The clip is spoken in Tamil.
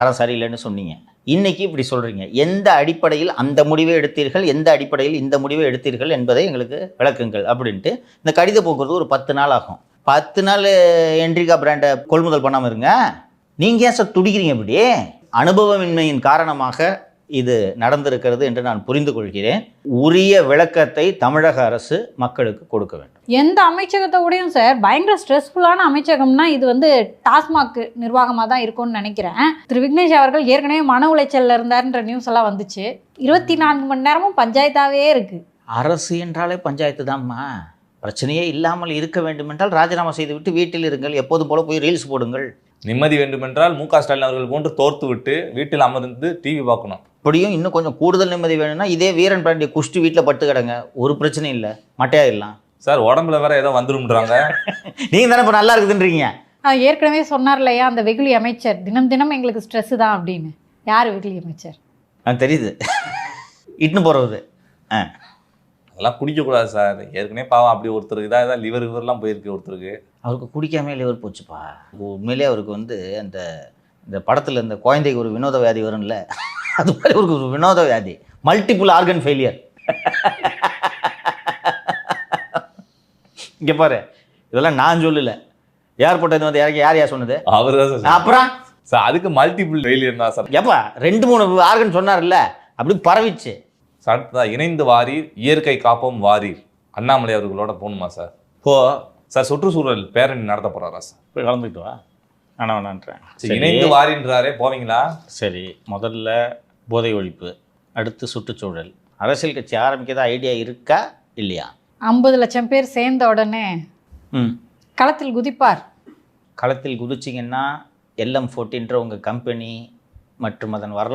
தரம் சரியில்லைன்னு சொன்னீங்க. இன்னைக்கு இப்படி சொல்கிறீங்க. எந்த அடிப்படையில் அந்த முடிவை எடுத்தீர்கள், எந்த அடிப்படையில் இந்த முடிவை எடுத்தீர்கள் என்பதை எங்களுக்கு விளக்குங்கள் அப்படின்ட்டு. இந்த கடித போக்குவரத்து ஒரு 10 நாள் ஆகும். 10 நாள் என்ட்ரிகா பிராண்டை கொள்முதல் பண்ணாமல் இருங்க. நீங்கள் ஏன் சார் துடிக்கிறீங்க? இப்படி அனுபவமின்மையின் காரணமாக இது நடந்திருக்கிறது என்று நான் புரிந்து கொள்கிறேன். உரிய விளக்கத்தை தமிழக அரசு மக்களுக்கு கொடுக்க வேண்டும். எந்த அமைச்சகத்தோடையும் சார் பயங்கர ஸ்ட்ரெஸ்ஃபுல்லான அமைச்சகம்னா இது டாஸ்மாக் நிர்வாகமாக தான் இருக்கும்னு நினைக்கிறேன். திரு விக்னேஷ் அவர்கள் ஏற்கனவே மன உளைச்சலில் இருந்தாருன்ற நியூஸ் எல்லாம் வந்துச்சு. 24 மணி நேரமும் பஞ்சாயத்தாகவே இருக்குது. அரசு என்றாலே பஞ்சாயத்து தான்மா. பிரச்சனையே இல்லாமல் இருக்க வேண்டும் என்றால் ராஜினாமா செய்துவிட்டு வீட்டில் இருங்கள். எப்போதும் போல போய் ரீல்ஸ் போடுங்கள். நிம்மதி வேண்டுமென்றால் மு க ஸ்டாலின் அவர்கள் போன்று தோர்த்து விட்டு வீட்டில் அமர்ந்து டிவி பார்க்கணும். இப்படியும் இன்னும் கொஞ்சம் கூடுதல் நிம்மதி வேணும்னா இதே வீரன் பாண்டிய குஷ்டி வீட்டில் பட்டு கிடங்க. ஒரு பிரச்சனையும் இல்லை, மட்டையாயிடலாம் சார். உடம்புல வேற ஏதோ வந்துரும்ன்றாங்க. நீங்கள் தானே இப்போ நல்லா இருக்குதுன்றீங்க. ஏற்கனவே சொன்னார் இல்லையா அந்த வெகுளி அமைச்சர், தினம் தினம் எங்களுக்கு ஸ்ட்ரெஸ்ஸு தான் அப்படின்னு. யார் வெகுளி அமைச்சர்? தெரியுது, இட்டுன்னு போகிறது. அதெல்லாம் குடிக்கக்கூடாது சார். ஏற்கனவே பாவம் அப்படி ஒருத்தருக்கு இதான் லிவர்லாம் போயிருக்கு ஒருத்தருக்கு. அவருக்கு குடிக்காமே லிவர் போச்சுப்பா. உண்மையிலே அவருக்கு அந்த இந்த படத்தில் இந்த குழந்தைக்கு ஒரு வினோத வியாதி வரும்ல, அது மாதிரி அவருக்கு ஒரு வினோத வியாதி, மல்டிபிள் ஆர்கன் ஃபெயிலியர். இங்கே பாரு, இதெல்லாம் நான் சொல்லல. ஏர்போர்ட் வந்து யார் சொன்னது? அவர் தான் சார். அப்புறம் சார் அதுக்கு மல்டிபிள் ஃபெயிலியர் தான் சார். எப்பா 2-3 ஆர்கன் சொன்னார்ல, அப்படி பரவிச்சு. சார் இணைந்து வாரீர், இயற்கை காப்போம் வாரீர். அண்ணாமலை அவர்களோட போகணுமா சார்? போ சார். சுற்றுச்சூழல் பேரணி நடத்த போறாரா சார்? போய் கலந்துக்கிட்டு வா. வேணான்றேன். இணைந்து வாரின்றாரே, போவீங்களா? சரி, முதல்ல போதை ஒழிப்பு, அடுத்து சுற்றுச்சூழல். அரசியல் கட்சி ஆரம்பிக்கதா ஐடியா இருக்கா இல்லையா? 50 லட்சம் பேர் சேர்ந்த உடனே களத்தில் குதிப்பார். களத்தில் குதிச்சிங்கன்னா LM14 உங்கள் கம்பெனி மற்றும் அதன் வரலாறு